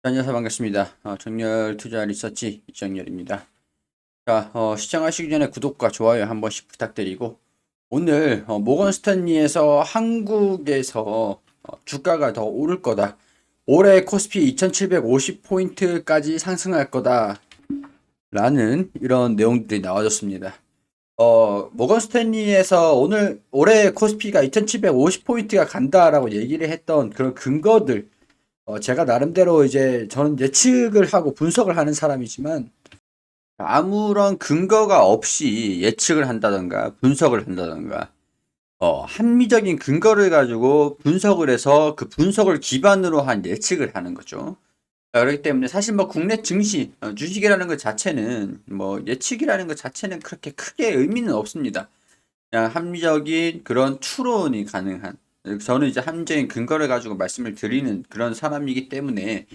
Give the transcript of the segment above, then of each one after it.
안녕하세요. 반갑습니다. 정렬 투자 리서치 이정렬입니다. 자, 시청하시기 전에 구독과 좋아요 한 번씩 부탁드리고, 오늘 모건 스탠리에서 한국에서 주가가 더 오를 거다. 올해 코스피 2750포인트까지 상승할 거다. 라는 이런 내용들이 나와줬습니다. 모건 스탠리에서 올해 코스피가 2750포인트가 간다라고 얘기를 했던 그런 근거들, 제가 나름대로 이제 저는 예측을 하고 분석을 하는 사람이지만 아무런 근거가 없이 예측을 한다던가 분석을 한다던가 합리적인 근거를 가지고 분석을 해서 그 분석을 기반으로 한 예측을 하는 거죠. 자, 그렇기 때문에 사실 뭐 국내 증시, 주식이라는 것 자체는 뭐 예측이라는 것 자체는 그렇게 크게 의미는 없습니다. 그냥 합리적인 그런 추론이 가능한 저는 이제 합리적인 근거를 가지고 말씀을 드리는 그런 사람이기 때문에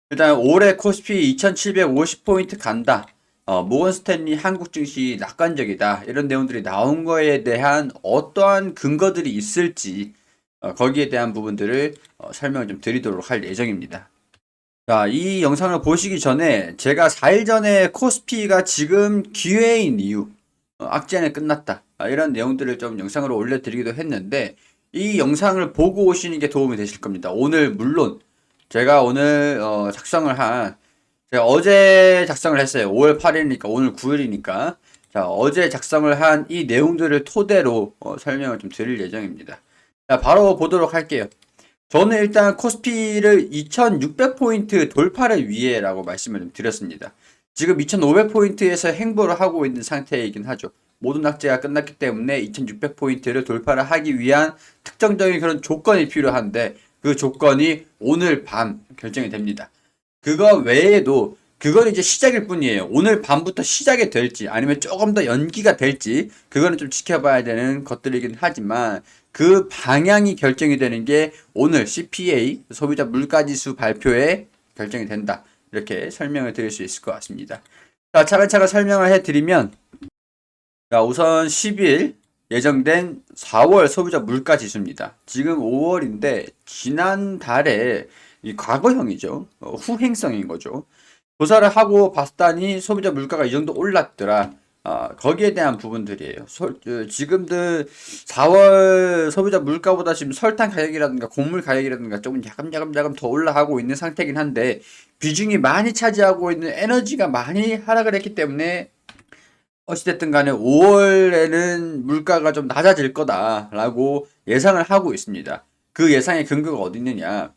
일단 올해 코스피 2750포인트 간다. 모건 스탠리 한국 증시 낙관적이다. 이런 내용들이 나온 거에 대한 어떠한 근거들이 있을지 거기에 대한 부분들을 설명을 좀 드리도록 할 예정입니다. 자, 이 영상을 보시기 전에 제가 4일 전에 코스피가 지금 기회인 이유, 악재는 끝났다. 이런 내용들을 좀 영상으로 올려드리기도 했는데 이 영상을 보고 오시는 게 도움이 되실 겁니다. 오늘 물론 제가 오늘 작성을 한 제가 어제 작성을 했어요. 5월 8일이니까 오늘 9일이니까 자 어제 작성을 한 이 내용들을 토대로 설명을 좀 드릴 예정입니다. 자 바로 보도록 할게요. 저는 일단 코스피를 2600포인트 돌파를 위해라고 말씀을 좀 드렸습니다. 지금 2500포인트에서 행보를 하고 있는 상태이긴 하죠. 모든 악재가 끝났기 때문에 2600포인트를 돌파를 하기 위한 특정적인 그런 조건이 필요한데 그 조건이 오늘 밤 결정이 됩니다. 그거 외에도 그건 이제 시작일 뿐이에요. 오늘 밤부터 시작이 될지 아니면 조금 더 연기가 될지 그거는 좀 지켜봐야 되는 것들이긴 하지만 그 방향이 결정이 되는 게 오늘 CPA 소비자 물가지수 발표에 결정이 된다. 이렇게 설명을 드릴 수 있을 것 같습니다. 자, 차근차근 설명을 해드리면 자, 우선 10일 예정된 4월 소비자 물가 지수입니다. 지금 5월인데 지난달에 이 과거형이죠. 후행성인 거죠. 조사를 하고 봤더니 소비자 물가가 이 정도 올랐더라. 거기에 대한 부분들이에요. 지금들 4월 소비자 물가보다 지금 설탕 가격이라든가 곡물 가격이라든가 조금 야금야금 더 올라가고 있는 상태긴 한데 비중이 많이 차지하고 있는 에너지가 많이 하락을 했기 때문에 어찌됐든 간에 5월에는 물가가 좀 낮아질 거다라고 예상을 하고 있습니다. 그 예상의 근거가 어디 있느냐?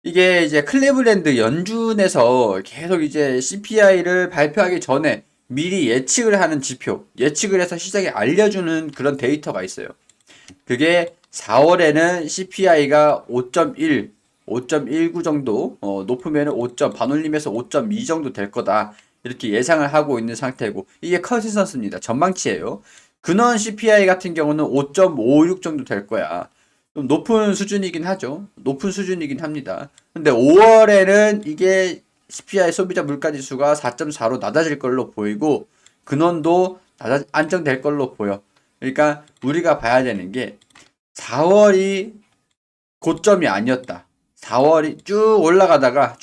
이게 이제 클리블랜드 연준에서 계속 이제 CPI를 발표하기 전에 미리 예측을 하는 지표, 예측을 해서 시장에 알려주는 그런 데이터가 있어요. 그게 4월에는 CPI가 5.1, 5.19 정도, 높으면 5점, 반올림에서 5.2 정도 될 거다. 이렇게 예상을 하고 있는 상태고, 이게 컨센서스입니다. 전망치예요. 근원 CPI 같은 경우는 5.56 정도 될 거야. 좀 높은 수준이긴 하죠. 높은 수준이긴 합니다. 근데 5월에는 이게 CPI 소비자 물가지수가 4.4로 낮아질 걸로 보이고, 근원도 안정될 걸로 보여. 그러니까 우리가 봐야 되는 게 4월이 고점이 아니었다. 4월이 쭉 올라가다가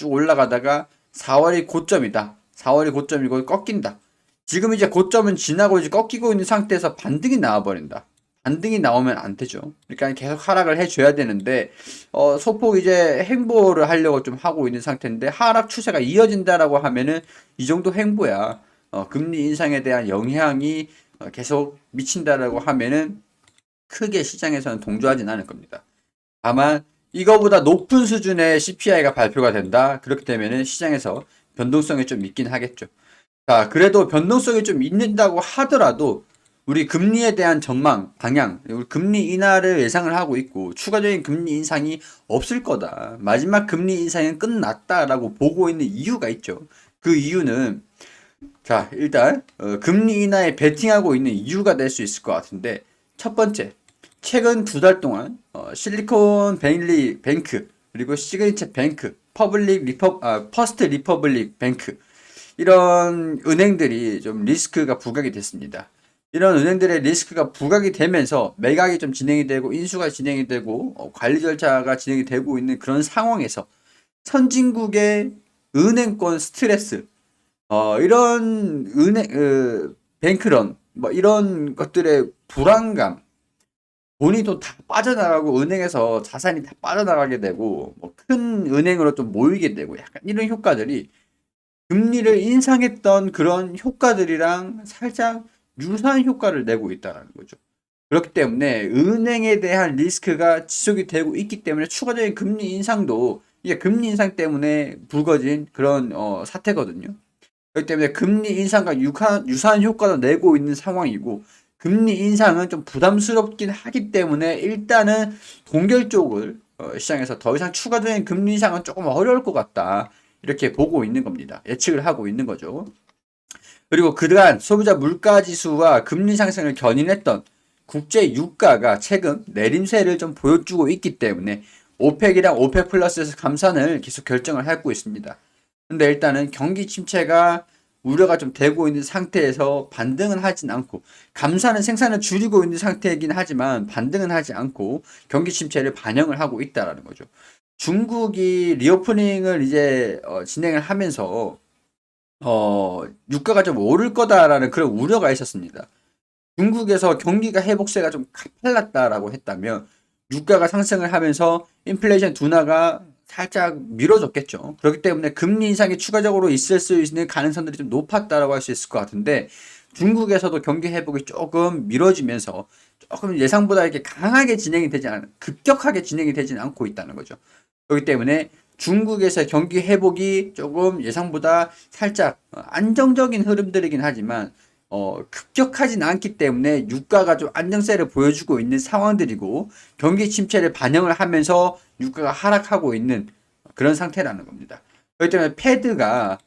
4월이 고점이다. 4월이 고점이고 꺾인다. 지금 이제 고점은 지나고 이제 꺾이고 있는 상태에서 반등이 나와버린다. 반등이 나오면 안 되죠. 그러니까 계속 하락을 해줘야 되는데 소폭 이제 행보를 하려고 좀 하고 있는 상태인데 하락 추세가 이어진다라고 하면은 이 정도 행보야. 금리 인상에 대한 영향이 계속 미친다라고 하면은 크게 시장에서는 동조하진 않을 겁니다. 다만 이거보다 높은 수준의 CPI가 발표가 된다. 그렇게 되면은 시장에서 변동성이 좀 있긴 하겠죠. 자, 그래도 변동성이 좀 있는다고 하더라도 우리 금리에 대한 전망, 방향, 우리 금리 인하를 예상을 하고 있고 추가적인 금리 인상이 없을 거다. 마지막 금리 인상은 끝났다라고 보고 있는 이유가 있죠. 그 이유는 자, 일단 금리 인하에 베팅하고 있는 이유가 될 수 있을 것 같은데 첫 번째, 최근 2달 동안 실리콘밸리 뱅크 그리고 시그니처 뱅크, 퍼스트 리퍼블릭 뱅크 이런 은행들이 좀 리스크가 부각이 됐습니다. 이런 은행들의 리스크가 부각이 되면서 매각이 좀 진행이 되고 인수가 진행이 되고 관리 절차가 진행이 되고 있는 그런 상황에서 선진국의 은행권 스트레스, 이런 뱅크런, 뭐 이런 것들의 불안감, 돈이 또 다 빠져나가고 은행에서 자산이 다 빠져나가게 되고 뭐 큰 은행으로 좀 모이게 되고 약간 이런 효과들이 금리를 인상했던 그런 효과들이랑 살짝 유사한 효과를 내고 있다는 거죠. 그렇기 때문에 은행에 대한 리스크가 지속이 되고 있기 때문에 추가적인 금리 인상도 이게 금리 인상 때문에 불거진 그런 사태거든요. 그렇기 때문에 금리 인상과 유사한 효과도 내고 있는 상황이고 금리 인상은 좀 부담스럽긴 하기 때문에 일단은 동결 쪽을 시장에서 더 이상 추가적인 금리 인상은 조금 어려울 것 같다. 이렇게 보고 있는 겁니다. 예측을 하고 있는 거죠. 그리고 그동안 소비자 물가 지수와 금리 상승을 견인했던 국제 유가가 최근 내림세를 좀 보여주고 있기 때문에 오펙이랑 오펙 플러스에서 감산을 계속 결정을 하고 있습니다. 근데 일단은 경기 침체가 우려가 좀 되고 있는 상태에서 반등은 하진 않고 감사는 생산을 줄이고 있는 상태이긴 하지만 반등은 하지 않고 경기 침체를 반영을 하고 있다라는 거죠. 중국이 리오프닝을 이제 진행을 하면서 유가가 좀 오를 거다라는 그런 우려가 있었습니다. 중국에서 경기가 회복세가 좀 가팔랐다라고 했다면 유가가 상승을 하면서 인플레이션 둔화가 살짝 미뤄졌겠죠. 그렇기 때문에 금리 인상이 추가적으로 있을 수 있는 가능성들이 좀 높았다라고 할 수 있을 것 같은데 중국에서도 경기 회복이 조금 미뤄지면서 조금 예상보다 이렇게 강하게 진행이 되지 않은 급격하게 진행이 되지는 않고 있다는 거죠. 그렇기 때문에 중국에서 경기 회복이 조금 예상보다 살짝 안정적인 흐름들이긴 하지만 급격하진 않기 때문에 유가가 좀 안정세를 보여주고 있는 상황들이고 경기 침체를 반영을 하면서 유가가 하락하고 있는 그런 상태라는 겁니다. 그렇기 때문에 패드가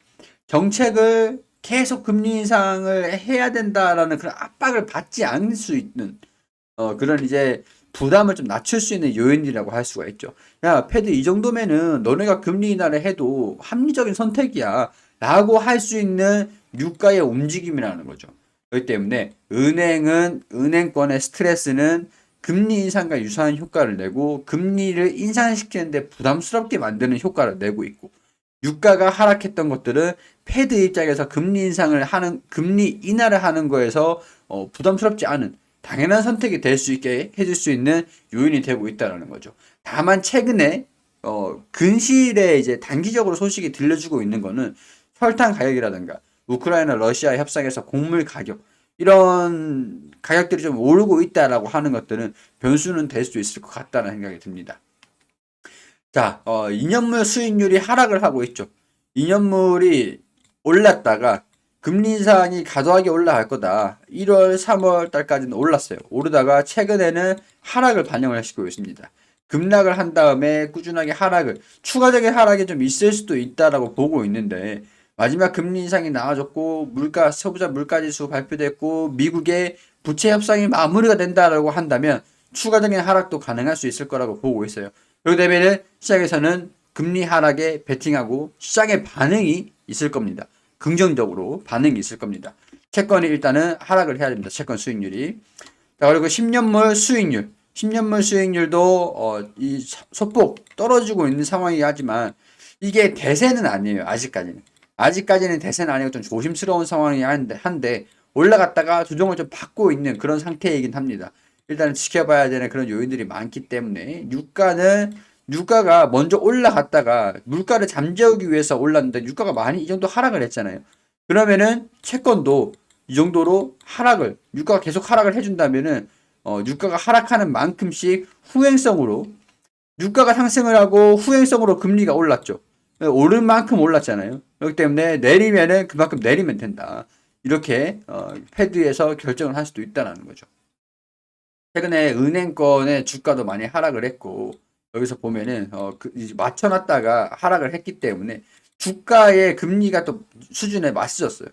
정책을 계속 금리 인상을 해야 된다라는 그런 압박을 받지 않을 수 있는 그런 이제 부담을 좀 낮출 수 있는 요인이라고 할 수가 있죠. 야, 패드 이 정도면은 너네가 금리 인하를 해도 합리적인 선택이야. 라고 할 수 있는 유가의 움직임이라는 거죠. 그렇기 때문에 은행은, 은행권의 스트레스는 금리 인상과 유사한 효과를 내고 금리를 인상시키는데 부담스럽게 만드는 효과를 내고 있고 유가가 하락했던 것들은 패드 입장에서 금리 인상을 하는, 금리 인하를 하는 거에서 부담스럽지 않은 당연한 선택이 될 수 있게 해줄 수 있는 요인이 되고 있다는 거죠. 다만 최근에 근시일에 이제 단기적으로 소식이 들려주고 있는 거는 설탕 가격이라든가 우크라이나 러시아 협상에서 곡물 가격 이런 가격들이 좀 오르고 있다라고 하는 것들은 변수는 될 수 있을 것 같다는 생각이 듭니다. 자, 2년물 수익률이 하락을 하고 있죠. 2년물이 올랐다가 금리 인상이 과도하게 올라갈 거다. 1월, 3월 달까지는 올랐어요. 오르다가 최근에는 하락을 반영을 시키고 있습니다. 급락을 한 다음에 꾸준하게 하락을, 추가적인 하락이 좀 있을 수도 있다라고 보고 있는데, 마지막 금리 인상이 나와줬고, 소비자 물가지수 발표됐고, 미국의 부채 협상이 마무리가 된다라고 한다면, 추가적인 하락도 가능할 수 있을 거라고 보고 있어요. 그렇게 되면은 시장에서는 금리 하락에 베팅하고 시장의 반응이 있을 겁니다. 긍정적으로 반응이 있을 겁니다. 채권이 일단은 하락을 해야 됩니다. 채권 수익률이. 자, 그리고 10년물 수익률. 10년물 수익률도 이 소폭 떨어지고 있는 상황이 하지만 이게 대세는 아니에요. 아직까지는. 아직까지는 대세는 아니고 좀 조심스러운 상황이 한데 올라갔다가 조정을 좀 받고 있는 그런 상태이긴 합니다. 일단은 지켜봐야 되는 그런 요인들이 많기 때문에 유가가 먼저 올라갔다가 물가를 잠재우기 위해서 올랐는데 유가가 많이 이 정도 하락을 했잖아요. 그러면은 채권도 이 정도로 유가가 계속 하락을 해준다면은 유가가 하락하는 만큼씩 후행성으로 유가가 상승을 하고 후행성으로 금리가 올랐죠. 오른 만큼 올랐잖아요. 그렇기 때문에 내리면은 그만큼 내리면 된다. 이렇게 패드에서 결정을 할 수도 있다는 거죠. 최근에 은행권의 주가도 많이 하락을 했고 여기서 보면은 이제 맞춰놨다가 하락을 했기 때문에 주가의 금리가 또 수준에 맞춰졌어요.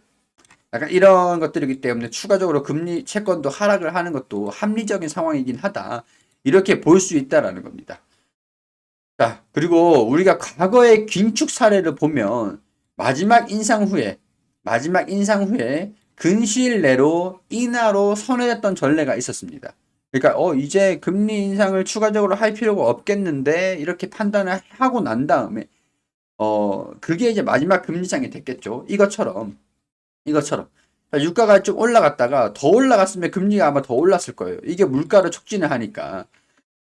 약간 이런 것들이기 때문에 추가적으로 금리 채권도 하락을 하는 것도 합리적인 상황이긴 하다. 이렇게 볼 수 있다라는 겁니다. 자, 그리고 우리가 과거의 긴축 사례를 보면 마지막 인상 후에 근시일 내로 인하로 선회했던 전례가 있었습니다. 그러니까 이제 금리 인상을 추가적으로 할 필요가 없겠는데 이렇게 판단을 하고 난 다음에 그게 이제 마지막 금리 인상이 됐겠죠. 이것처럼. 유가가 좀 올라갔다가 더 올라갔으면 금리가 아마 더 올랐을 거예요. 이게 물가를 촉진을 하니까.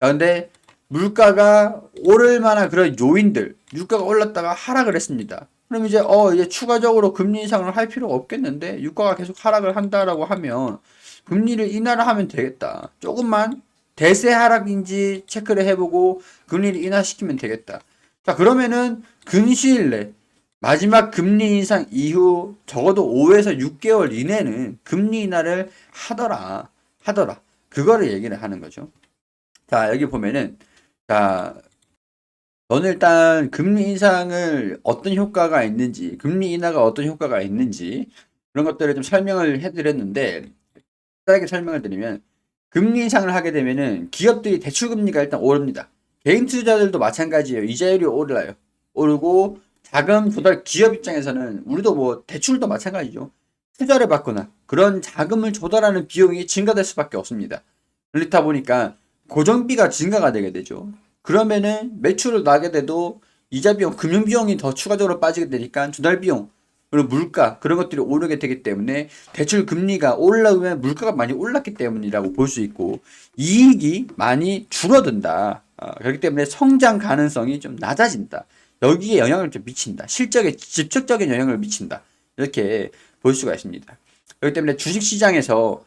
근데 물가가 오를 만한 그런 요인들, 유가가 올랐다가 하락을 했습니다. 그럼 이제 추가적으로 금리 인상을 할 필요가 없겠는데, 유가가 계속 하락을 한다라고 하면 금리를 인하를 하면 되겠다. 조금만 대세 하락인지 체크를 해보고 금리를 인하시키면 되겠다. 자, 그러면은 근시일 내 마지막 금리 인상 이후 적어도 5에서 6개월 이내는 금리 인하를 하더라. 그거를 얘기를 하는 거죠. 자, 여기 보면은, 자, 저는 일단 금리 인상을 어떤 효과가 있는지, 금리 인하가 어떤 효과가 있는지, 그런 것들을 좀 설명을 해드렸는데, 간단하게 설명을 드리면, 금리 인상을 하게 되면은 기업들이 대출금리가 일단 오릅니다. 개인 투자자들도 마찬가지예요. 이자율이 오르나요. 오르고, 자금 조달 기업 입장에서는 우리도 뭐 대출도 마찬가지죠. 투자를 받거나 그런 자금을 조달하는 비용이 증가될 수밖에 없습니다. 그렇다 보니까 고정비가 증가가 되게 되죠. 그러면은 매출을 나게 돼도 이자 비용, 금융 비용이 더 추가적으로 빠지게 되니까 조달 비용, 그리고 물가 그런 것들이 오르게 되기 때문에 대출 금리가 올라오면 물가가 많이 올랐기 때문이라고 볼 수 있고 이익이 많이 줄어든다. 그렇기 때문에 성장 가능성이 좀 낮아진다. 여기에 영향을 좀 미친다. 실적에 직접적인 영향을 미친다. 이렇게 볼 수가 있습니다. 그렇기 때문에 주식시장에서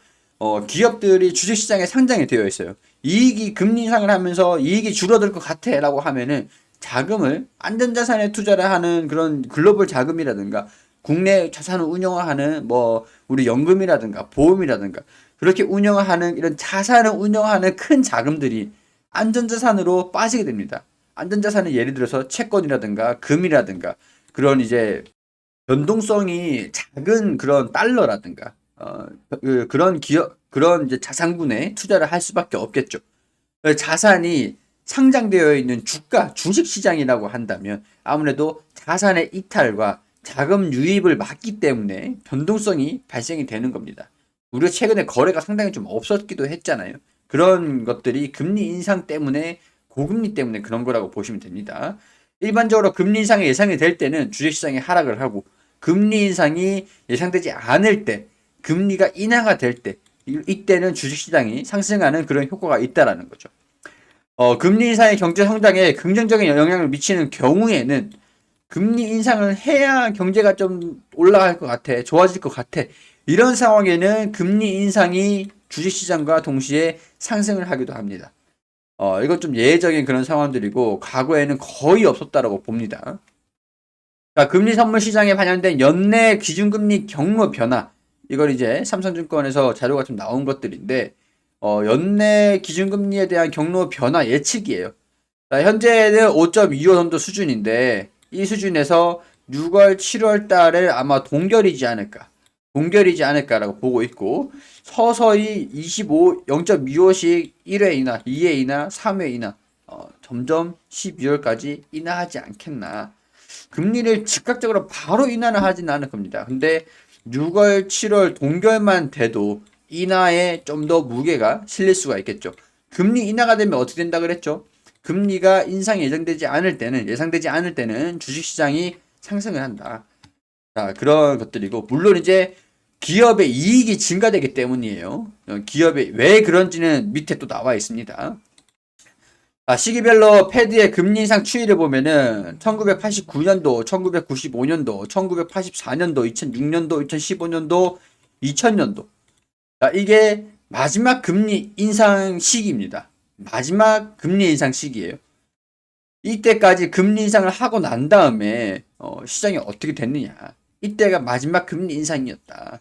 기업들이 주식시장에 상장이 되어 있어요. 이익이 금리 인상을 하면서 이익이 줄어들 것 같아 라고 하면은 자금을 안전자산에 투자를 하는 그런 글로벌 자금이라든가 국내 자산을 운영하는 뭐 우리 연금이라든가 보험이라든가 그렇게 운영하는 이런 자산을 운영하는 큰 자금들이 안전자산으로 빠지게 됩니다. 안전자산은 예를 들어서 채권이라든가 금이라든가 그런 이제 변동성이 작은 그런 달러라든가 그런 기업 그런 이제 자산군에 투자를 할 수밖에 없겠죠. 자산이 상장되어 있는 주식 시장이라고 한다면 아무래도 자산의 이탈과 자금 유입을 막기 때문에 변동성이 발생이 되는 겁니다. 우리가 최근에 거래가 상당히 좀 없었기도 했잖아요. 그런 것들이 금리 인상 때문에 고금리 때문에 그런 거라고 보시면 됩니다. 일반적으로 금리 인상이 예상이 될 때는 주식시장이 하락을 하고 금리 인상이 예상되지 않을 때 금리가 인하가 될 때 이때는 주식시장이 상승하는 그런 효과가 있다라는 거죠. 금리 인상의 경제 성장에 긍정적인 영향을 미치는 경우에는 금리 인상을 해야 경제가 좀 올라갈 것 같아, 좋아질 것 같아. 이런 상황에는 금리 인상이 주식시장과 동시에 상승을 하기도 합니다. 이건 좀 예외적인 그런 상황들이고 과거에는 거의 없었다라고 봅니다. 자, 금리 선물 시장에 반영된 연내 기준금리 경로 변화. 이걸 이제 삼성증권에서 자료가 좀 나온 것들인데 연내 기준금리에 대한 경로 변화 예측이에요. 자, 현재는 5.25 정도 수준인데 이 수준에서 6월, 7월 달에 아마 동결이지 않을까라고 보고 있고 서서히 0.25씩 1회 인하, 2회 인하, 3회 인하 점점 12월까지 인하하지 않겠나. 금리를 즉각적으로 바로 인하는 하지는 않을 겁니다. 근데 6월, 7월 동결만 돼도 인하에 좀 더 무게가 실릴 수가 있겠죠. 금리 인하가 되면 어떻게 된다 그랬죠? 금리가 인상이 예상되지 않을 때는 주식시장이 상승을 한다. 자, 그런 것들이고, 물론 이제 기업의 이익이 증가되기 때문이에요. 기업이 왜 그런지는 밑에 또 나와 있습니다. 시기별로 패드의 금리 인상 추이를 보면은 1989년도, 1995년도, 1984년도, 2006년도, 2015년도, 2000년도. 이게 마지막 금리 인상 시기입니다. 마지막 금리 인상 시기예요. 이때까지 금리 인상을 하고 난 다음에 시장이 어떻게 됐느냐. 이때가 마지막 금리 인상이었다.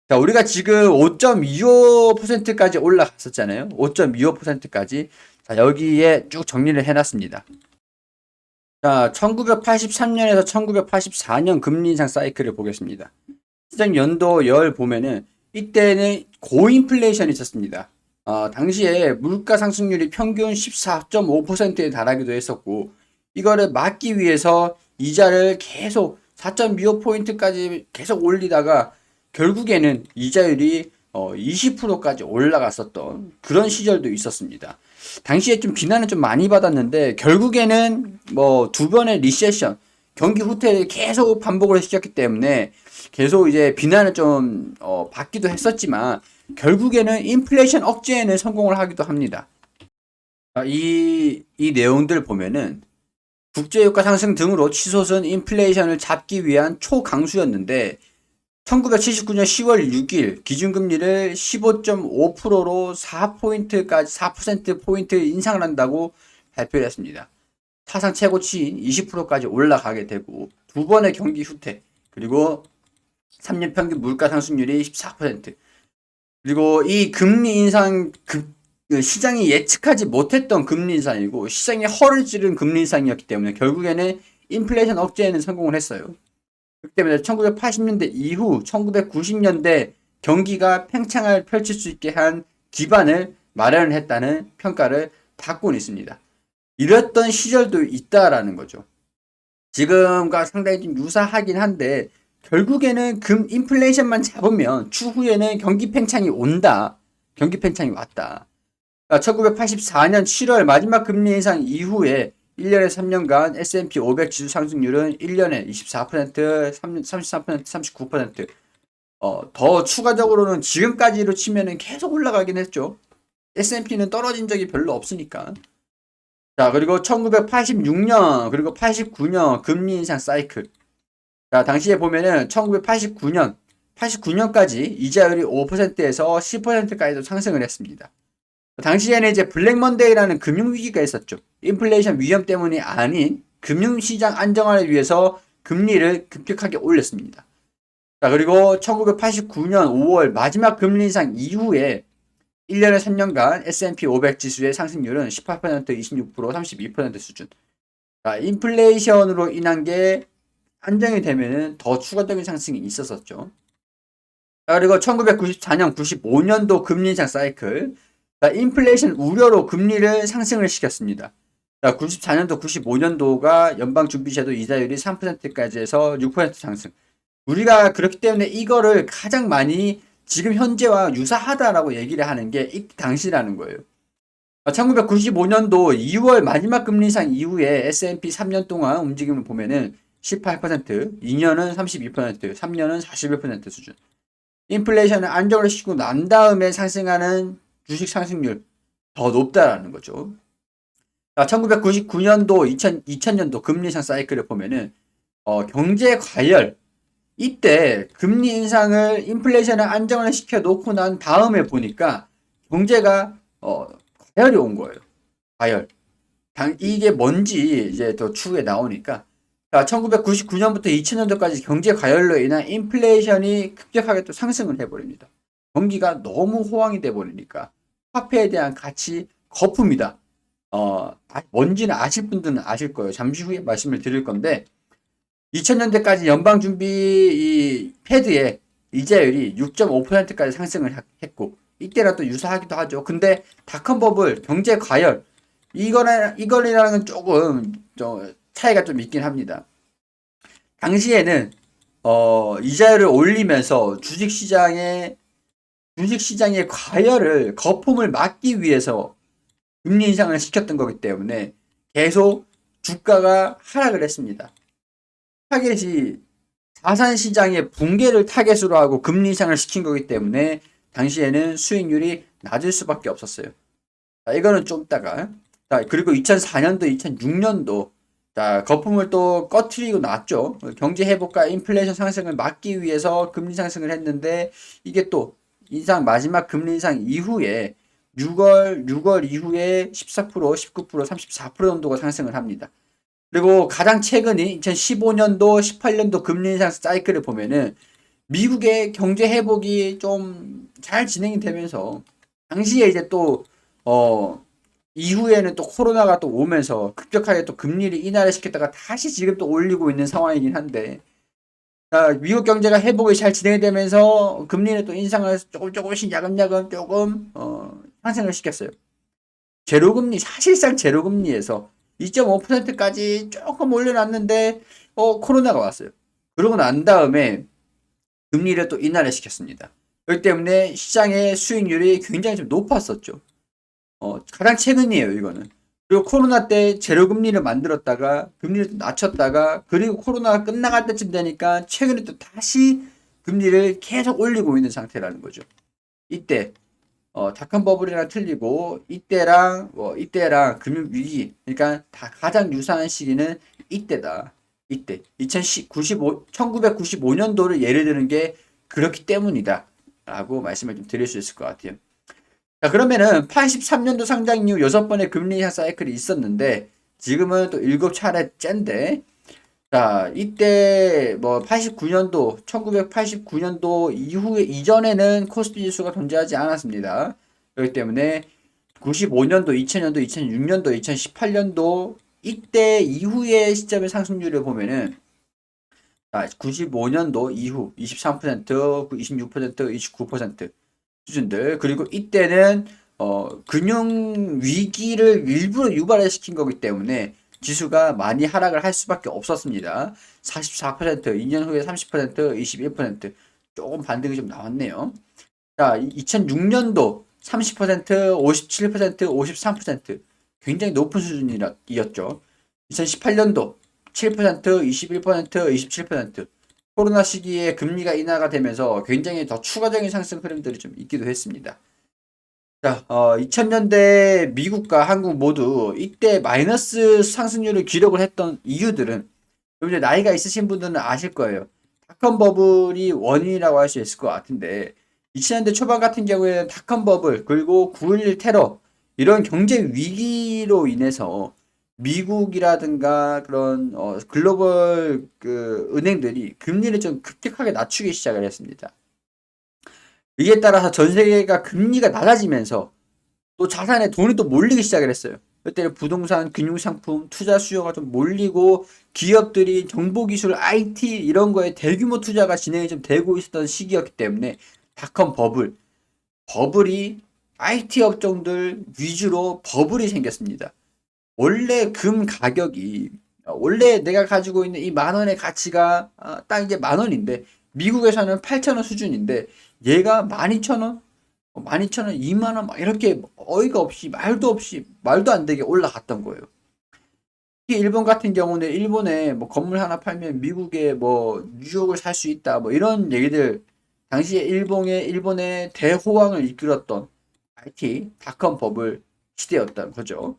자, 우리가 지금 5.25%까지 올라갔었잖아요. 5.25%까지. 자, 여기에 쭉 정리를 해놨습니다. 자, 1983년에서 1984년 금리 인상 사이클을 보겠습니다. 시장 연도열 보면은 이때는 고인플레이션이 있었습니다. 당시에 물가 상승률이 평균 14.5%에 달하기도 했었고 이거를 막기 위해서 이자를 계속 4.25포인트까지 계속 올리다가 결국에는 이자율이 20%까지 올라갔었던 그런 시절도 있었습니다. 당시에 좀 비난을 좀 많이 받았는데 결국에는 뭐 두 번의 리세션 경기 후퇴를 계속 반복을 시켰기 때문에 계속 이제 비난을 좀 받기도 했었지만 결국에는 인플레이션 억제에는 성공을 하기도 합니다. 이 내용들 보면은 국제유가 상승 등으로 치솟은 인플레이션을 잡기 위한 초강수였는데 1979년 10월 6일 기준금리를 15.5%로 4포인트까지 4%포인트 인상을 한다고 발표를 했습니다. 사상 최고치인 20%까지 올라가게 되고 두 번의 경기 후퇴 그리고 3년 평균 물가 상승률이 14% 그리고 이 금리 인상 시장이 예측하지 못했던 금리 인상이고 시장이 허를 찌른 금리 인상이었기 때문에 결국에는 인플레이션 억제에는 성공을 했어요. 그렇기 때문에 1980년대 이후 1990년대 경기가 팽창을 펼칠 수 있게 한 기반을 마련을 했다는 평가를 받고는 있습니다. 이랬던 시절도 있다라는 거죠. 지금과 상당히 좀 유사하긴 한데 결국에는 인플레이션만 잡으면 추후에는 경기 팽창이 온다. 경기 팽창이 왔다. 1984년 7월 마지막 금리 인상 이후에 1년에 3년간 S&P 500 지수 상승률은 1년에 24%, 33%, 39%. 더 추가적으로는 지금까지로 치면은 계속 올라가긴 했죠. S&P는 떨어진 적이 별로 없으니까. 자, 그리고 1986년, 그리고 89년 금리 인상 사이클. 자, 당시에 보면은 89년까지 이자율이 5%에서 10%까지도 상승을 했습니다. 당시에는 이제 블랙 먼데이라는 금융위기가 있었죠. 인플레이션 위험 때문이 아닌 금융시장 안정화를 위해서 금리를 급격하게 올렸습니다. 자, 그리고 1989년 5월 마지막 금리 인상 이후에 1년에 3년간 S&P 500 지수의 상승률은 18%, 26%, 32% 수준. 자, 인플레이션으로 인한 게 안정이 되면은 더 추가적인 상승이 있었었죠. 자, 그리고 1994년, 95년도 금리 인상 사이클. 자, 인플레이션 우려로 금리를 상승을 시켰습니다. 자, 94년도, 95년도가 연방준비제도 이자율이 3%까지 해서 6% 상승. 우리가 그렇기 때문에 이거를 가장 많이 지금 현재와 유사하다라고 얘기를 하는 게 이 당시라는 거예요. 1995년도 2월 마지막 금리 인상 이후에 S&P 3년 동안 움직임을 보면은 18%, 2년은 32%, 3년은 41% 수준. 인플레이션을 안정을 시키고 난 다음에 상승하는 주식 상승률 더 높다라는 거죠. 1999년도, 2000년도 금리 인상 사이클을 보면은 경제 과열 이때 금리 인상을 인플레이션을 안정을 시켜 놓고 난 다음에 보니까 경제가 과열이 온 거예요. 과열. 이게 뭔지 이제 더 추후에 나오니까 1999년부터 2000년도까지 경제 과열로 인한 인플레이션이 급격하게 또 상승을 해버립니다. 경기가 너무 호황이 돼버리니까 화폐에 대한 가치 거품이다. 뭔지는 아실 분들은 아실 거예요. 잠시 후에 말씀을 드릴 건데 2000년대까지 연방준비 이 패드의 이자율이 6.5%까지 상승을 했고 이때랑 또 유사하기도 하죠. 근데 닷컴 버블, 경제 과열 이거랑은 조금 차이가 좀 있긴 합니다. 당시에는 이자율을 올리면서 주식시장의 과열을 거품을 막기 위해서 금리 인상을 시켰던 거기 때문에 계속 주가가 하락을 했습니다. 타겟이 자산시장의 붕괴를 타겟으로 하고 금리 인상을 시킨 거기 때문에 당시에는 수익률이 낮을 수밖에 없었어요. 자, 이거는 좀 이따가. 자, 그리고 2004년도, 2006년도 자, 거품을 또 꺼트리고 났죠. 경제 회복과 인플레이션 상승을 막기 위해서 금리 상승을 했는데 이게 또 마지막 금리 인상 이후에 6월 이후에 14%, 19%, 34% 정도가 상승을 합니다. 그리고 가장 최근인 2015년도, 18년도 금리 인상 사이클을 보면은 미국의 경제 회복이 좀 잘 진행이 되면서 당시에 이제 또 이후에는 또 코로나가 또 오면서 급격하게 또 금리를 인하를 시켰다가 다시 지금 또 올리고 있는 상황이긴 한데 미국 경제가 회복이 잘 진행이 되면서 금리는 또 인상을 조금씩 야금야금 조금 상승을 시켰어요. 제로금리 사실상 제로금리에서 2.5%까지 조금 올려놨는데 코로나가 왔어요. 그러고 난 다음에 금리를 또 인하를 시켰습니다. 그렇기 때문에 시장의 수익률이 굉장히 좀 높았었죠. 가장 최근이에요, 이거는. 그리고 코로나 때 제로금리를 만들었다가 금리를 또 낮췄다가 그리고 코로나가 끝나갈 때쯤 되니까 최근에 또 다시 금리를 계속 올리고 있는 상태라는 거죠. 이때 닷컴 버블이랑 틀리고 이때랑 금융 위기 그러니까 다 가장 유사한 시기는 이때다. 이때 1995년도를 예를 드는 게 그렇기 때문이다. 라고 말씀을 좀 드릴 수 있을 것 같아요. 자, 그러면은 83년도 상장 이후 6번의 금리 인상 사이클이 있었는데 지금은 또 7차례째인데 자, 이때 뭐 89년도, 1989년도 이후에 이전에는 코스피 지수가 존재하지 않았습니다. 그렇기 때문에 95년도, 2000년도, 2006년도, 2018년도 이때 이후의 시점의 상승률을 보면은 95년도 이후 23%, 26%, 29% 수준들 그리고 이때는 금융 위기를 일부러 유발을 시킨 거기 때문에 지수가 많이 하락을 할 수밖에 없었습니다. 44%, 2년 후에 30%, 21% 조금 반등이 좀 나왔네요. 자, 2006년도 30%, 57%, 53% 굉장히 높은 수준이었죠. 2018년도 7%, 21%, 27% 코로나 시기에 금리가 인하가 되면서 굉장히 더 추가적인 상승 흐름들이 좀 있기도 했습니다. 자, 2000년대 미국과 한국 모두 이때 마이너스 상승률을 기록을 했던 이유들은 좀 이제 나이가 있으신 분들은 아실 거예요. 닷컴 버블이 원인이라고 할 수 있을 것 같은데 2000년대 초반 같은 경우에는 닷컴 버블 그리고 9.11 테러 이런 경제 위기로 인해서 미국이라든가 그런 글로벌 그 은행들이 금리를 좀 급격하게 낮추기 시작을 했습니다. 이에 따라서 전 세계가 금리가 낮아지면서 또 자산에 돈이 또 몰리기 시작을 했어요. 그때 부동산, 금융상품, 투자 수요가 좀 몰리고 기업들이 정보기술, IT 이런 거에 대규모 투자가 진행이 좀 되고 있었던 시기였기 때문에 닷컴 버블이 IT 업종들 위주로 버블이 생겼습니다. 원래 금 가격이 원래 내가 가지고 있는 이 만 원의 가치가 딱 이제 만 원인데 미국에서는 8천 원 수준인데 얘가 12,000원 12,000원, 2만 원 막 이렇게 어이가 없이 말도 없이 말도 안 되게 올라갔던 거예요. 특히 일본 같은 경우는 일본에 뭐 건물 하나 팔면 미국에 뭐 뉴욕을 살 수 있다 뭐 이런 얘기들 당시에 일본의 대호황을 이끌었던 IT 닷컴 버블 시대였던 거죠.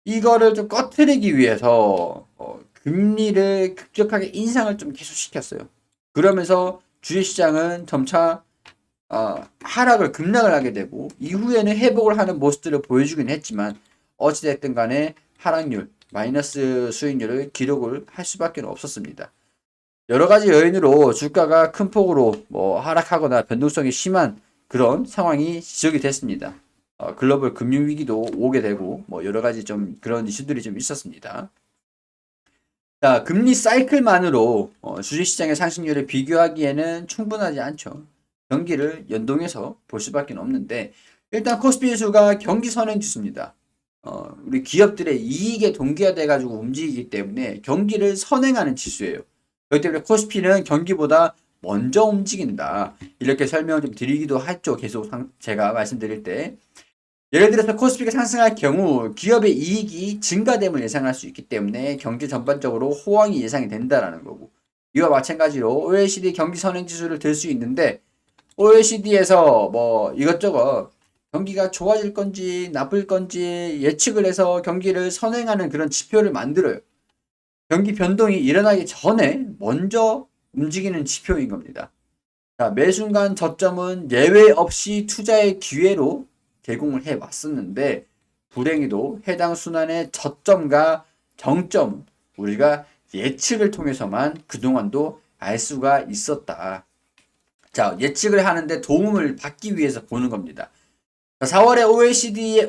이거를 좀 꺼트리기 위해서 금리를 급격하게 인상을 좀 계속 시켰어요. 그러면서 주식시장은 점차 급락을 하게 되고 이후에는 회복을 하는 모습들을 보여주긴 했지만 어찌됐든 간에 하락률, 마이너스 수익률을 기록을 할 수밖에 없었습니다. 여러 가지 요인으로 주가가 큰 폭으로 뭐 하락하거나 변동성이 심한 그런 상황이 지적이 됐습니다. 글로벌 금융위기도 오게 되고 뭐 여러 가지 좀 그런 이슈들이 좀 있었습니다. 자, 금리 사이클만으로 주식시장의 상승률을 비교하기에는 충분하지 않죠. 경기를 연동해서 볼 수밖에 없는데 일단 코스피 지수가 경기 선행 지수입니다. 우리 기업들의 이익에 동기화돼 가지고 움직이기 때문에 경기를 선행하는 지수예요. 그렇기 때문에 코스피는 경기보다 먼저 움직인다. 이렇게 설명을 좀 드리기도 했죠. 계속 제가 말씀드릴 때. 예를 들어서 코스피가 상승할 경우 기업의 이익이 증가됨을 예상할 수 있기 때문에 경기 전반적으로 호황이 예상이 된다라는 거고 이와 마찬가지로 OECD 경기 선행 지수를 들 수 있는데 OECD에서 뭐 이것저것 경기가 좋아질 건지 나쁠 건지 예측을 해서 경기를 선행하는 그런 지표를 만들어요. 경기 변동이 일어나기 전에 먼저 움직이는 지표인 겁니다. 자, 매 순간 저점은 예외 없이 투자의 기회로 제공을 해 왔었는데 불행히도 해당 순환의 저점과 정점 우리가 예측을 통해서만 그동안도 알 수가 있었다. 자, 예측을 하는데 도움을 받기 위해서 보는 겁니다. 4월에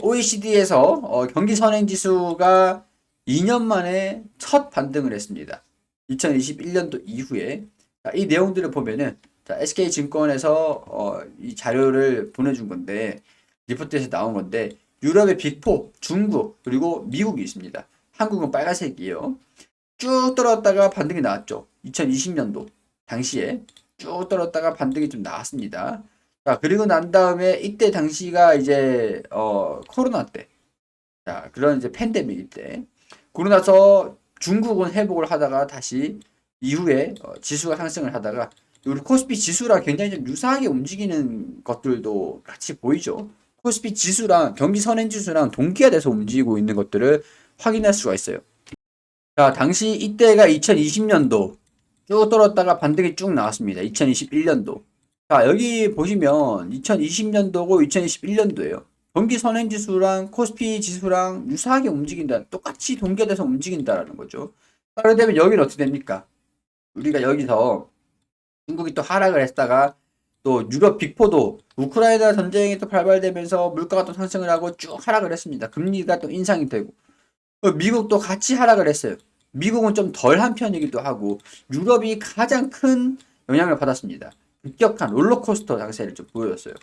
OECD에서 경기 선행 지수가 2년 만에 첫 반등을 했습니다. 2021년도 이후에 이 내용들을 보면은 SK증권에서 이 자료를 보내준 건데 리포트에서 나온 건데 유럽의 빅4, 중국 그리고 미국이 있습니다. 한국은 빨간색이에요. 쭉 떨어졌다가 반등이 나왔죠. 2020년도 당시에 쭉 떨어졌다가 반등이 좀 나왔습니다. 자, 그리고 난 다음에 이때 당시가 이제 코로나 때 자, 그런 이제 팬데믹일 때. 그러고 나서 중국은 회복을 하다가 다시 이후에 지수가 상승을 하다가 우리 코스피 지수랑 굉장히 좀 유사하게 움직이는 것들도 같이 보이죠. 코스피 지수랑 경기 선행 지수랑 동기화돼서 움직이고 있는 것들을 확인할 수가 있어요. 자, 당시 이때가 2020년도 쭉 떨었다가 반등이 쭉 나왔습니다. 2021년도. 자, 여기 보시면 2020년도고 2021년도예요. 경기 선행지수랑 코스피 지수랑 유사하게 움직인다. 똑같이 동결돼서 움직인다라는 거죠. 그렇게 되면 여기는 어떻게 됩니까? 우리가 여기서 중국이 또 하락을 했다가 또 유럽 빅포도 우크라이나 전쟁이 또 발발되면서 물가가 또 상승을 하고 쭉 하락을 했습니다. 금리가 또 인상이 되고 미국도 같이 하락을 했어요. 미국은 좀 덜한 편이기도 하고 유럽이 가장 큰 영향을 받았습니다. 급격한 롤러코스터 장세를 좀 보였어요.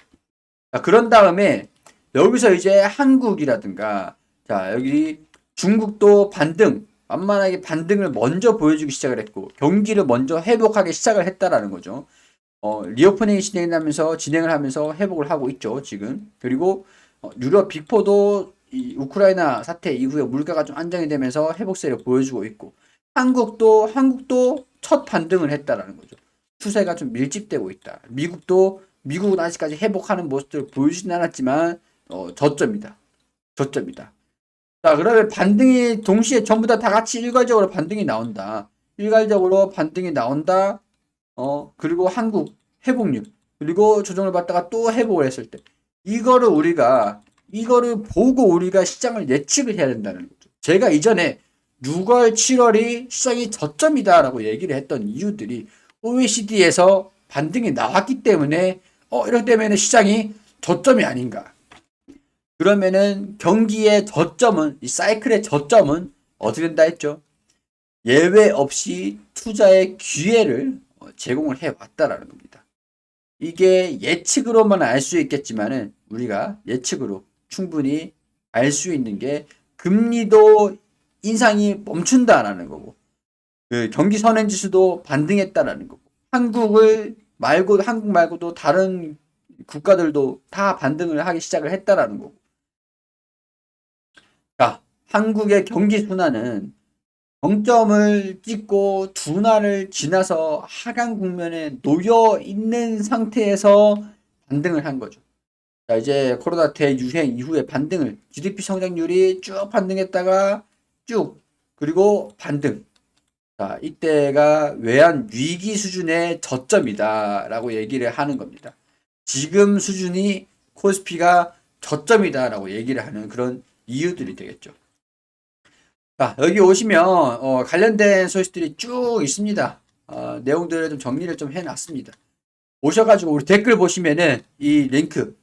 자, 그런 다음에 여기서 이제 한국이라든가 자 여기 중국도 반등 만만하게 반등을 먼저 보여주기 시작을 했고 경기를 먼저 회복하기 시작을 했다라는 거죠. 리오프닝이 진행을 하면서 회복을 하고 있죠 지금. 그리고 유럽 빅포도 이 우크라이나 사태 이후에 물가가 좀 안정이 되면서 회복세를 보여주고 있고 한국도 첫 반등을 했다라는 거죠. 추세가 좀 밀집되고 있다. 미국은 아직까지 회복하는 모습들을 보여주진 않았지만 저점이다. 저점이다. 자, 그러면 반등이 동시에 전부 다 같이 일괄적으로 반등이 나온다. 일괄적으로 반등이 나온다. 그리고 한국 회복률. 그리고 조정을 받다가 또 회복을 했을 때. 이거를 보고 우리가 시장을 예측을 해야 된다는 거죠. 제가 이전에 6월, 7월이 시장이 저점이다라고 얘기를 했던 이유들이 OECD에서 반등이 나왔기 때문에 이렇기 때문에 시장이 저점이 아닌가. 그러면은 경기의 저점은 이 사이클의 저점은 어떻게 된다 했죠? 예외 없이 투자의 기회를 제공을 해 왔다라는 겁니다. 이게 예측으로만 알 수 있겠지만은 우리가 예측으로 충분히 알 수 있는 게 금리도 인상이 멈춘다라는 거고 그 경기 선행지수도 반등했다라는 거고 한국 말고도 다른 국가들도 다 반등을 하기 시작을 했다라는 거고 자, 한국의 경기 순환은 정점을 찍고 둔화를 지나서 하강 국면에 놓여 있는 상태에서 반등을 한 거죠. 자, 이제 코로나 대유행 이후에 반등을 GDP 성장률이 쭉 반등했다가 쭉 그리고 반등. 자, 이때가 외환 위기 수준의 저점이다라고 얘기를 하는 겁니다. 지금 수준이 코스피가 저점이다라고 얘기를 하는 그런 이유들이 되겠죠. 자, 여기 오시면 관련된 소식들이 쭉 있습니다. 내용들을 좀 정리를 좀 해놨습니다. 오셔가지고 우리 댓글 보시면은 이 링크,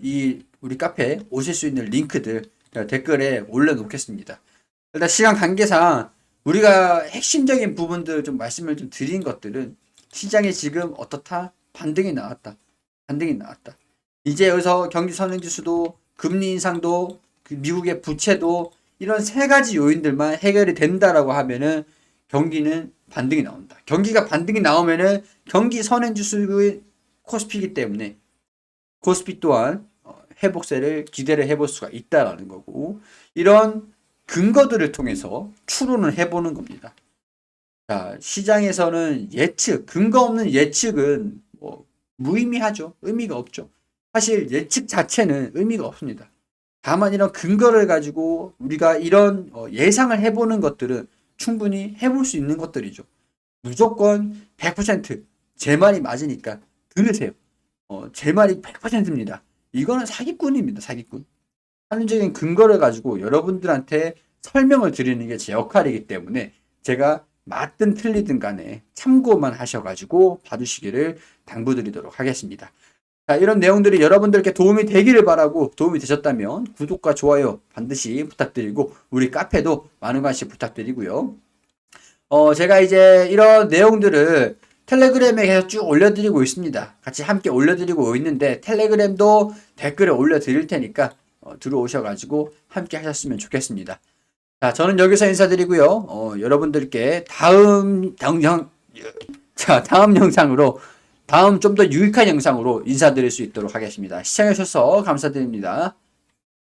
이 우리 카페에 오실 수 있는 링크들 댓글에 올려놓겠습니다. 일단 시간 관계상 우리가 핵심적인 부분들 좀 말씀을 좀 드린 것들은 시장이 지금 어떻다? 반등이 나왔다. 반등이 나왔다. 이제 여기서 경기 선행지수도 금리 인상도 그 미국의 부채도 이런 세 가지 요인들만 해결이 된다라고 하면은 경기는 반등이 나온다. 경기가 반등이 나오면은 경기 선행지수의 코스피이기 때문에 코스피 또한 회복세를 기대를 해볼 수가 있다라는 거고 이런 근거들을 통해서 추론을 해보는 겁니다. 자, 시장에서는 근거 없는 예측은 뭐 무의미하죠. 의미가 없죠. 사실 예측 자체는 의미가 없습니다. 다만 이런 근거를 가지고 우리가 이런 예상을 해보는 것들은 충분히 해볼 수 있는 것들이죠. 무조건 100%제 말이 맞으니까 들으세요. 제 말이 100%입니다. 이거는 사기꾼입니다. 사기꾼. 합리적인 근거를 가지고 여러분들한테 설명을 드리는 게 제 역할이기 때문에 제가 맞든 틀리든 간에 참고만 하셔가지고 봐주시기를 당부드리도록 하겠습니다. 자, 이런 내용들이 여러분들께 도움이 되기를 바라고 도움이 되셨다면 구독과 좋아요 반드시 부탁드리고 우리 카페도 많은 관심 부탁드리고요. 제가 이제 이런 내용들을 텔레그램에 계속 쭉 올려드리고 있습니다. 같이 함께 올려드리고 있는데 텔레그램도 댓글에 올려드릴 테니까 들어오셔가지고 함께 하셨으면 좋겠습니다. 자, 저는 여기서 인사드리고요. 여러분들께 다음 영상으로 다음 좀 더 유익한 영상으로 인사드릴 수 있도록 하겠습니다. 시청해주셔서 감사드립니다.